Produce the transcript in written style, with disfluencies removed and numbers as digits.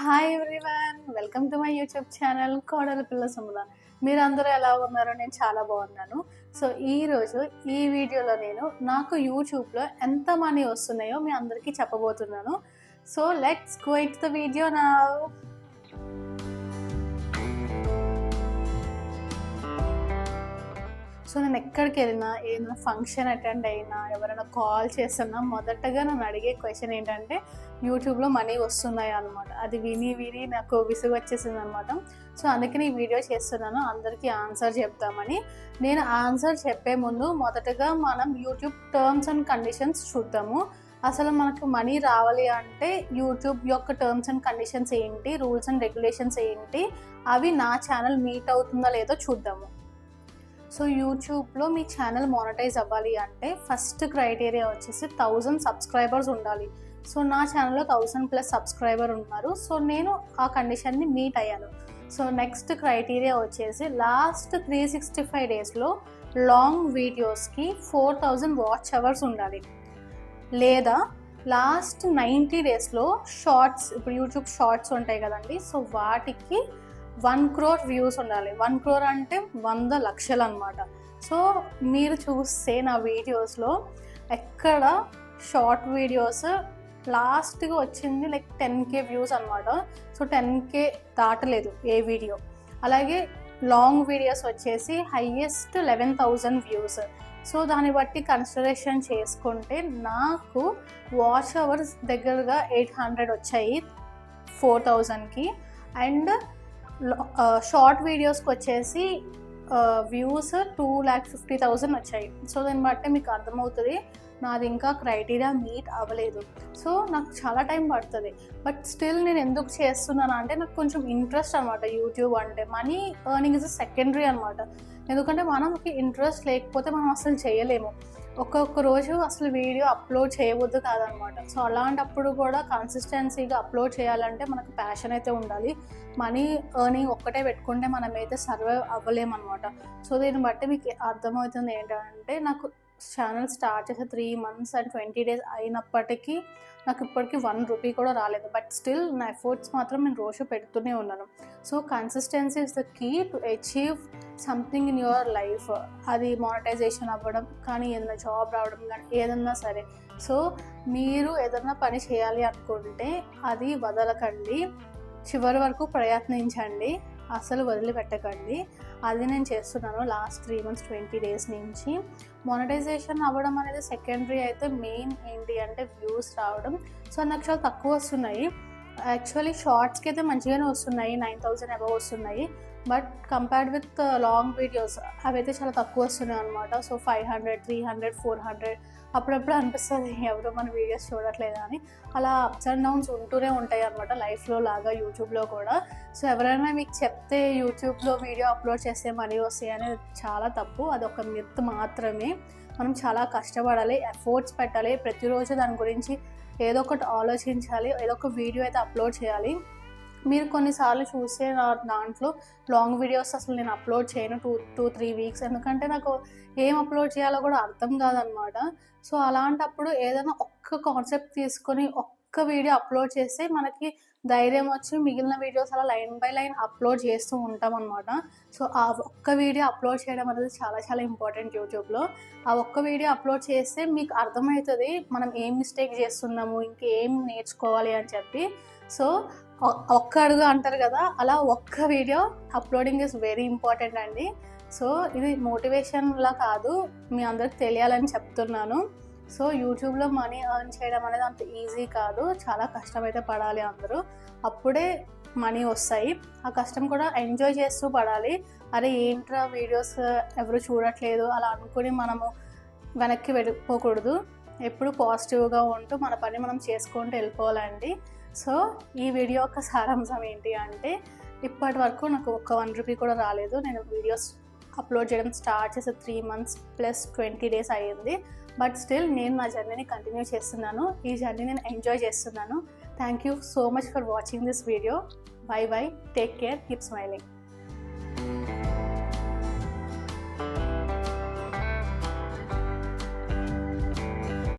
Hi everyone, welcome to my YouTube channel కోడల పిల్ల సుమల. మీరందరూ ఎలా ఉన్నారో? నేను చాలా బాగున్నాను. సో ఈరోజు ఈ వీడియోలో నేను నాకు యూట్యూబ్లో ఎంత మనీ వస్తున్నాయో మీ అందరికీ చెప్పబోతున్నాను. So let's go in to the video now. So నేను ఎక్కడికి వెళ్ళినా, ఏదైనా ఫంక్షన్ అటెండ్ అయినా, ఎవరైనా కాల్ చేస్తున్నా మొదటగా నన్ను అడిగే క్వశ్చన్ ఏంటంటే యూట్యూబ్లో మనీ వస్తున్నాయి అనమాట. అది విని నాకు విసుగు వచ్చేసింది అనమాట. సో అందుకని ఈ వీడియో చేస్తున్నాను, అందరికీ ఆన్సర్ చెప్తామని. నేను ఆన్సర్ చెప్పే ముందు మొదటగా మనం యూట్యూబ్ టర్మ్స్ అండ్ కండిషన్స్ చూద్దాము. అసలు మనకు మనీ రావాలి అంటే యూట్యూబ్ యొక్క టర్మ్స్ అండ్ కండిషన్స్ ఏంటి, రూల్స్ అండ్ రెగ్యులేషన్స్ ఏంటి, అవి నా ఛానల్ మీట్ అవుతుందా లేదో చూద్దాము. సో యూట్యూబ్లో మీ ఛానల్ మానిటైజ్ అవ్వాలి అంటే ఫస్ట్ క్రైటీరియా వచ్చేసి 1000 సబ్స్క్రైబర్స్ ఉండాలి. సో నా ఛానల్లో 1000+ సబ్స్క్రైబర్ ఉన్నారు. సో నేను ఆ కండిషన్ని మీట్ అయ్యాను. సో నెక్స్ట్ క్రైటీరియా వచ్చేసి లాస్ట్ 365 డేస్లో లాంగ్ వీడియోస్కి 4000 వాచ్ అవర్స్ ఉండాలి. లేదా లాస్ట్ 90 డేస్లో షార్ట్స్, ఇప్పుడు యూట్యూబ్ షార్ట్స్ ఉంటాయి కదండి, సో వాటికి 1 crore వ్యూస్ ఉండాలి. 1 crore అంటే 100 లక్షలు అనమాట. సో మీరు చూస్తే నా వీడియోస్లో ఎక్కడ షార్ట్ వీడియోస్ లాస్ట్గా వచ్చింది లైక్ 10K వ్యూస్ అనమాట. సో 10K దాటలేదు ఏ వీడియో. అలాగే లాంగ్ వీడియోస్ వచ్చేసి హైయెస్ట్ 11,000 వ్యూస్. సో దాన్ని బట్టి కన్సిడరేషన్ చేసుకుంటే నాకు వాచ్ అవర్స్ దగ్గరగా 800 వచ్చాయి 4000కి. అండ్ షార్ట్ వీడియోస్కి వచ్చేసి వ్యూస్ 2,50,000 వచ్చాయి. సో దాన్ని బట్టి మీకు అర్థమవుతుంది నాది ఇంకా క్రైటీరియా మీట్ అవ్వలేదు. సో నాకు చాలా టైం పడుతుంది. బట్ స్టిల్ నేను ఎందుకు చేస్తున్నాను అంటే నాకు కొంచెం ఇంట్రెస్ట్ అనమాట. యూట్యూబ్ అంటే మనీ ఎర్నింగ్ ఇస్ సెకండరీ అనమాట. ఎందుకంటే మనకి ఇంట్రెస్ట్ లేకపోతే మనం అసలు చేయలేము. ఒక్కొక్క రోజు అసలు వీడియో అప్లోడ్ చేయవద్దు కాదనమాట. సో అలాంటప్పుడు కూడా కన్సిస్టెన్సీగా అప్లోడ్ చేయాలంటే మనకు ప్యాషన్ అయితే ఉండాలి. మనీ ఎర్నింగ్ ఒక్కటే పెట్టుకుంటే మనమైతే సర్వైవ్ అవ్వలేమన్నమాట. సో దీన్ని బట్టి మీకు అర్థమవుతుంది ఏంటంటే నాకు ఛానల్ స్టార్ట్ చేసే 3 months and 20 days అయినప్పటికీ నాకు ఇప్పటికీ 1 రూపీ కూడా రాలేదు. బట్ స్టిల్ నా ఎఫర్ట్స్ మాత్రం నేను రోజు పెడుతూనే ఉన్నాను. So consistency is the key to achieve something in your life. అది మానిటైజేషన్ అవ్వడం కానీ, ఏదైనా జాబ్ రావడం కానీ, ఏదన్నా సరే. సో మీరు ఏదన్నా పని చేయాలి అనుకుంటే అది వదలకండి, చివరి వరకు ప్రయత్నించండి, అసలు వదిలిపెట్టకండి. అది నేను చేస్తున్నాను లాస్ట్ 3 months 20 days నుంచి. మానిటైజేషన్ అవ్వడం అనేది సెకండరీ అయితే మెయిన్ ఏంటి అంటే వ్యూస్ రావడం. సో నాకు చాలా తక్కువ వస్తున్నాయి. యాక్చువల్లీ షార్ట్స్కి అయితే మంచిగానే వస్తున్నాయి, 9,000 అబవ్ వస్తున్నాయి. But compared with long videos అవైతే చాలా తక్కువ వస్తున్నాయి అనమాట. సో 500, 300, 400 అప్పుడప్పుడు అనిపిస్తుంది ఎవరు మన వీడియోస్ చూడట్లేదు అని. అలా అప్స్ అండ్ డౌన్స్ ఉంటూనే ఉంటాయి అనమాట లైఫ్లో లాగా యూట్యూబ్లో కూడా. సో ఎవరైనా మీకు చెప్తే యూట్యూబ్లో వీడియో అప్లోడ్ చేస్తే మనీ వస్తాయి అనేది చాలా తప్పు. అదొక మిత్ మాత్రమే. మనం చాలా కష్టపడాలి, ఎఫర్ట్స్ పెట్టాలి, ప్రతిరోజు దాని గురించి ఏదో ఒకటి ఆలోచించాలి, ఏదో ఒక వీడియో అయితే అప్లోడ్ చేయాలి. మీరు కొన్నిసార్లు చూస్తే నా దాంట్లో లాంగ్ వీడియోస్ అసలు నేను అప్లోడ్ చేయను 2-3 weeks. ఎందుకంటే నాకు ఏం అప్లోడ్ చేయాలో కూడా అర్థం కాదనమాట. సో అలాంటప్పుడు ఏదైనా ఒక్క కాన్సెప్ట్ తీసుకొని ఒక్క వీడియో అప్లోడ్ చేస్తే మనకి ధైర్యం వచ్చి మిగిలిన వీడియోస్ అలా లైన్ బై లైన్ అప్లోడ్ చేస్తూ ఉంటాం అనమాట. సో ఆ ఒక్క వీడియో అప్లోడ్ చేయడం అనేది చాలా చాలా ఇంపార్టెంట్ యూట్యూబ్లో. ఆ ఒక్క వీడియో అప్లోడ్ చేస్తే మీకు అర్థమవుతుంది మనం ఏం మిస్టేక్ చేస్తున్నాము, ఇంకేం నేర్చుకోవాలి అని చెప్పి. సో ఒక్క అడుగు అంటారు కదా, అలా ఒక్క video uploading is very important అండి. సో ఇది మోటివేషన్లా కాదు, మీ అందరికి తెలియాలని చెప్తున్నాను. సో యూట్యూబ్లో మనీ ఎర్న్ చేయడం అనేది అంత ఈజీ కాదు, చాలా కష్టమైతే పడాలి అందరూ, అప్పుడే మనీ వస్తాయి. ఆ కష్టం కూడా ఎంజాయ్ చేస్తూ పడాలి. అరే ఏంట్రా వీడియోస్ ఎవరు చూడట్లేదు అలా అనుకుని మనము వెనక్కి వెళ్ళిపోకూడదు. ఎప్పుడు పాజిటివ్గా ఉంటూ మన పని మనం చేసుకుంటూ వెళ్ళిపోవాలండి. సో ఈ వీడియో యొక్క సారాంశం ఏంటి అంటే ఇప్పటి వరకు నాకు ఒక్క 1 రూపీ కూడా రాలేదు. నేను వీడియోస్ అప్లోడ్ చేయడం స్టార్ట్ చేసే 3 months + 20 days అయ్యింది. బట్ స్టిల్ నేను నా జర్నీని కంటిన్యూ చేస్తున్నాను. ఈ జర్నీ నేను ఎంజాయ్ చేస్తున్నాను. Thank you so much for watching this video. By by, take care, keep smiling.